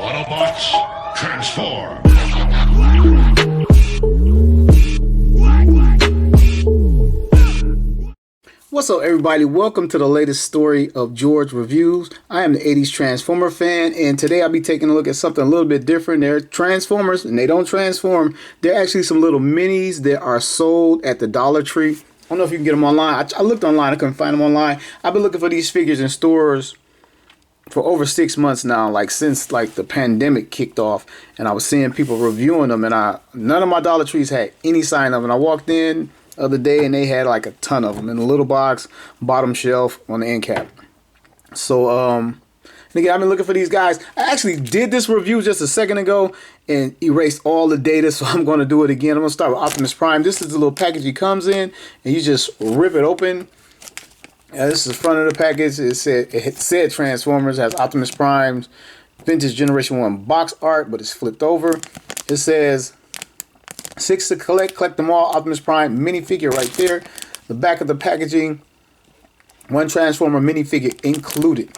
Autobots, transform! What's up, everybody? Welcome to the latest story of George Reviews. I am the 80s Transformer fan, and today I'll be taking a look at something a little bit different. They're Transformers, and they don't transform. They're actually some little minis that are sold at the Dollar Tree. I don't know if you can get them online. I looked online. I couldn't find them online. I've been looking for these figures in stores for over 6 months now, since the pandemic kicked off, and I was seeing people reviewing them, and none of my Dollar Trees had any sign of them. And I walked in the other day and they had like a ton of them in a little box, bottom shelf on the end cap. So and again, I've been looking for these guys. I actually did this review just a second ago and erased all the data, so I'm going to do it again. I'm going to start with Optimus Prime. This is the little package he comes in, and you just rip it open. This is the front of the package. It said Transformers. It has Optimus Prime's vintage Generation 1 box art, but it's flipped over. It says 6 to collect them all. Optimus Prime minifigure right there. The back of the packaging, 1 Transformer minifigure included.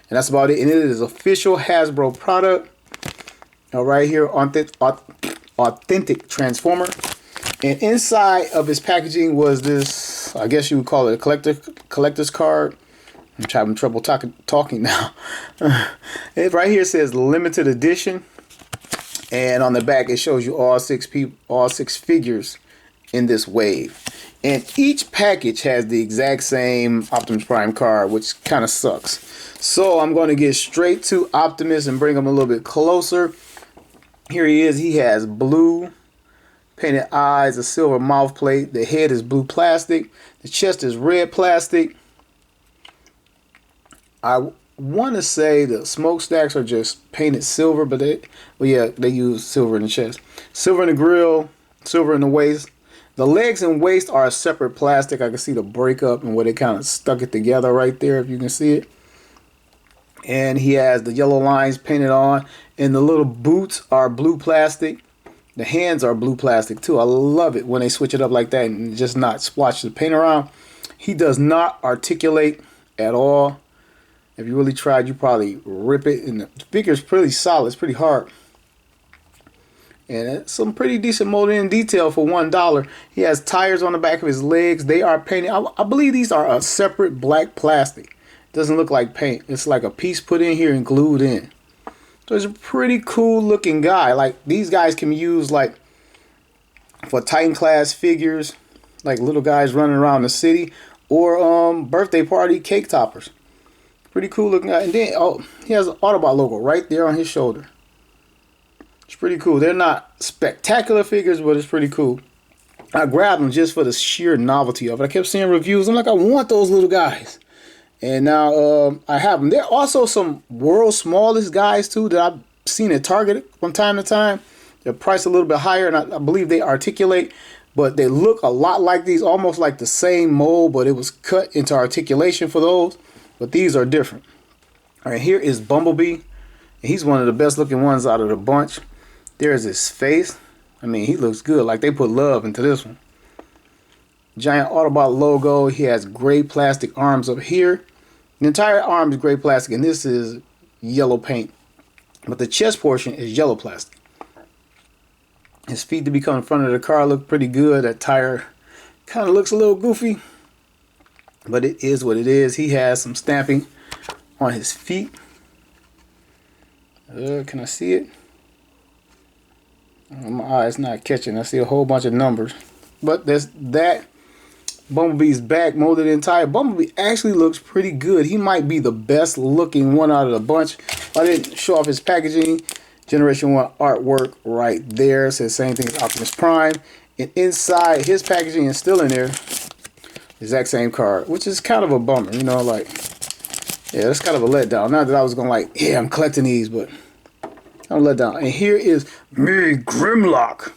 And that's about it. And it is official Hasbro product. Right here, authentic Transformer. And inside of his packaging was this, I guess you would call it a collector's card. I'm having trouble talking now. It right here says limited edition. And on the back, it shows you all six figures in this wave. And each package has the exact same Optimus Prime card, which kind of sucks. So I'm going to get straight to Optimus and bring him a little bit closer. Here he is. He has blue painted eyes, a silver mouth plate. The head is blue plastic. The chest is red plastic. I want to say the smokestacks are just painted silver, but they use silver in the chest, silver in the grill, silver in the waist. The legs and waist are a separate plastic. I can see the breakup and where they kind of stuck it together right there, if you can see it. And he has the yellow lines painted on, and the little boots are blue plastic. The hands are blue plastic too. I love it when they switch it up like that and just not splotch the paint around. He does not articulate at all. If you really tried, you probably rip it. And the figure is pretty solid. It's pretty hard. And it's some pretty decent molding and detail for $1. He has tires on the back of his legs. They are painted. I believe these are a separate black plastic. It doesn't look like paint. It's like a piece put in here and glued in. So it's a pretty cool looking guy. Like, these guys can be used like for Titan class figures, like little guys running around the city, or birthday party cake toppers. Pretty cool looking guy. And then, he has an Autobot logo right there on his shoulder. It's pretty cool. They're not spectacular figures, but it's pretty cool. I grabbed them just for the sheer novelty of it. I kept seeing reviews. I'm like, I want those little guys. And now I have them. There are also some world's smallest guys, too, that I've seen at Target from time to time. They're priced a little bit higher, and I believe they articulate. But they look a lot like these, almost like the same mold, but it was cut into articulation for those. But these are different. All right, here is Bumblebee. He's one of the best looking ones out of the bunch. There's his face. I mean, he looks good. Like, they put love into this one. Giant Autobot logo. He has gray plastic arms up here. The entire arm is gray plastic, and this is yellow paint. But the chest portion is yellow plastic. His feet to become in front of the car look pretty good. That tire kind of looks a little goofy, but it is what it is. He has some stamping on his feet. Can I see it? My eye's not catching. I see a whole bunch of numbers. But there's that. Bumblebee's back, molded entire. Bumblebee actually looks pretty good. He might be the best looking one out of the bunch. I didn't show off his packaging. Generation 1 artwork right there. Says same thing as Optimus Prime. And inside his packaging is still in there. Exact same card, which is kind of a bummer, you know, like, yeah, that's kind of a letdown. Not that I was going yeah, I'm collecting these, but I'm let down. And here is me, Grimlock.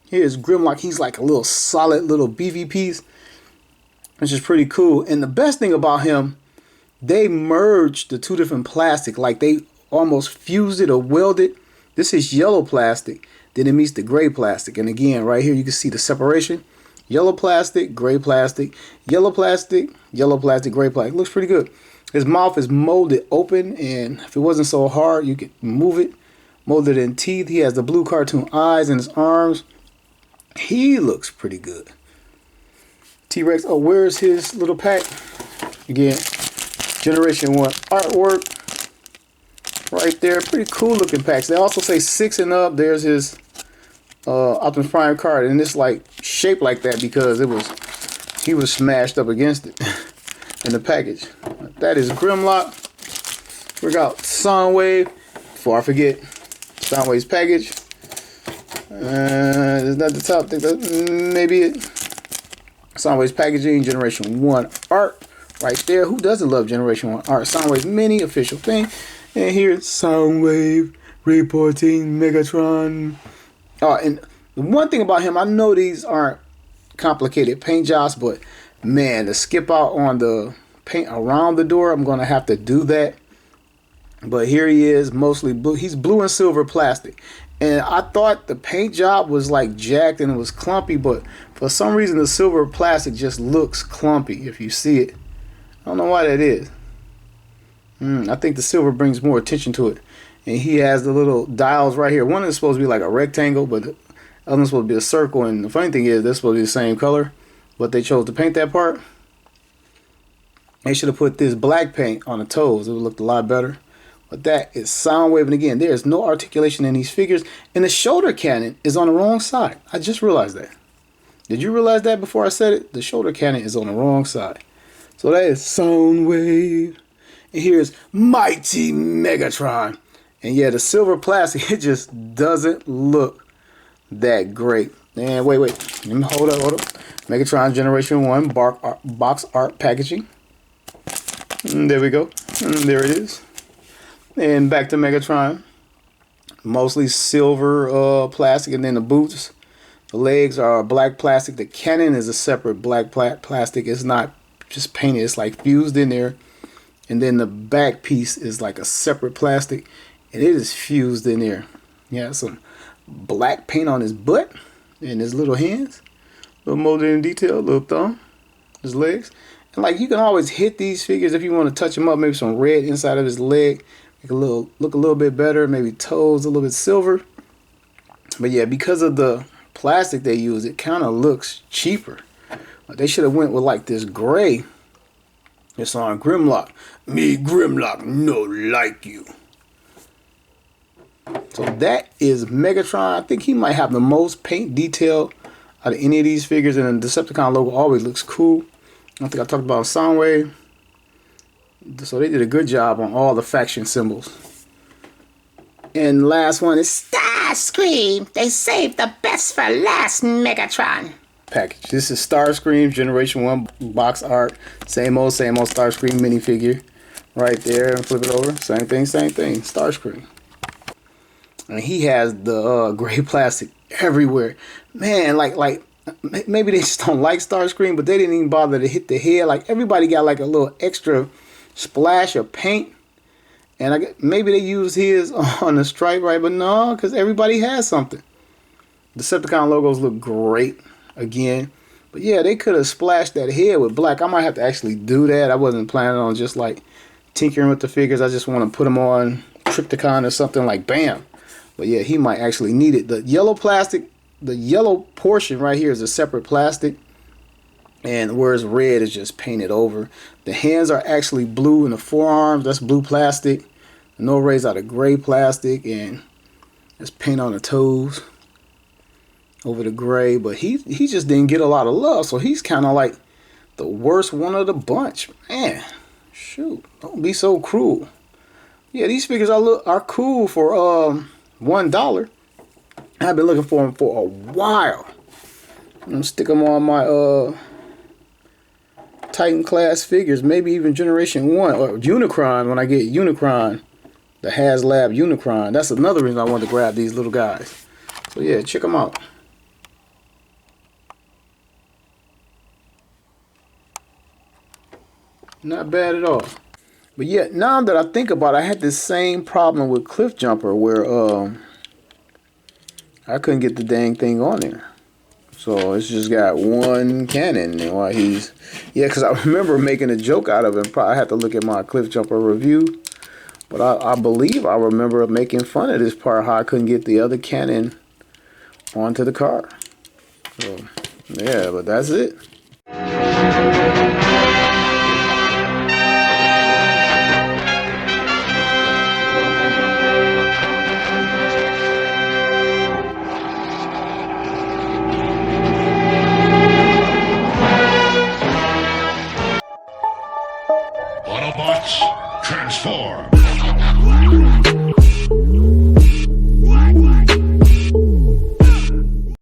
Here's Grimlock. He's like a little solid little BV piece, which is pretty cool. And the best thing about him, they merged the two different plastic, like they almost fused it or welded. This is yellow plastic, then it meets the gray plastic. And again, right here you can see the separation. Yellow plastic, gray plastic, yellow plastic, gray plastic. Looks pretty good. His mouth is molded open, and if it wasn't so hard, you could move it. molded in teeth. He has the blue cartoon eyes in his arms. He looks pretty good. T-Rex, oh, where's his little pack? Again, Generation 1 artwork. Right there, pretty cool looking packs. They also say 6 and up. There's his Optimus Prime card, and it's like shaped like that because he was smashed up against it in the package. That is Grimlock. We got Soundwave. Before I forget, Soundwave's package. Is that the top thing? Maybe it. Soundwave's packaging, Generation 1 art. Right there. Who doesn't love Generation 1 art? Soundwave mini official thing. And here's Soundwave reporting Megatron. And the one thing about him, I know these aren't complicated paint jobs, but man, to skip out on the paint around the door, I'm going to have to do that. But here he is, mostly blue. He's blue and silver plastic. And I thought the paint job was like jacked and it was clumpy, but for some reason the silver plastic just looks clumpy if you see it. I don't know why that is. I think the silver brings more attention to it. And he has the little dials right here. One is supposed to be like a rectangle, but the other one's supposed to be a circle. And the funny thing is, they're supposed to be the same color, but they chose to paint that part. They should have put this black paint on the toes. It would look a lot better. But that is Soundwave. And again, there's no articulation in these figures. And the shoulder cannon is on the wrong side. I just realized that. Did you realize that before I said it? The shoulder cannon is on the wrong side. So that is Soundwave. And here's Mighty Megatron. And yeah, the silver plastic, it just doesn't look that great. And wait. Let me hold up. Megatron Generation 1 box art packaging. And there we go. And there it is. And back to Megatron. Mostly silver plastic. And then the boots. The legs are black plastic. The cannon is a separate black plastic. It's not just painted. It's like fused in there. And then the back piece is like a separate plastic, and it is fused in there. He has some black paint on his butt and his little hands, little molded in detail, little thumb, his legs. And like you can always hit these figures if you want to touch them up. Maybe some red inside of his leg, make look a little bit better. Maybe toes a little bit silver. But yeah, because of the plastic they use, it kind of looks cheaper. They should have went with like this gray. It's on Grimlock. Me, Grimlock, no like you. So that is Megatron. I think he might have the most paint detail out of any of these figures. And the Decepticon logo always looks cool. I think I talked about Soundwave. So they did a good job on all the faction symbols. And last one is Starscream. They saved the best for last, Megatron. Package. This is Starscream Generation 1 box art. Same old Starscream minifigure. Right there. And flip it over. Same thing. Starscream. And he has the gray plastic everywhere. Man, like maybe they just don't like Starscream, but they didn't even bother to hit the head. Like everybody got like a little extra splash of paint. And maybe they used his on the stripe, right? But no, because everybody has something. Decepticon logos look great. Again, but yeah, they could have splashed that head with black. I might have to actually do that. I wasn't planning on just like tinkering with the figures. I just want to put them on Triptychon or something like bam. But yeah, he might actually need it. The yellow plastic, the yellow portion right here is a separate plastic, and whereas red is just painted over. The hands are actually blue, and the forearms, that's blue plastic. The no rays out of gray plastic, and there's paint on the toes over the gray, but he just didn't get a lot of love, so he's kind of like the worst one of the bunch. Man, shoot, don't be so cruel. Yeah, these figures are cool for $1. I've been looking for them for a while. I'm gonna stick them on my Titan class figures, maybe even Generation 1 or Unicron when I get Unicron, the HasLab Unicron. That's another reason I wanted to grab these little guys. So yeah, check them out. Not bad at all. But yeah, now that I think about it, I had this same problem with Cliff Jumper where I couldn't get the dang thing on there. So it's just got one cannon. And while because I remember making a joke out of it. I had to look at my Cliff Jumper review But I believe I remember making fun of this part, how I couldn't get the other cannon onto the car. So, yeah, but that's it. Autobots, transform!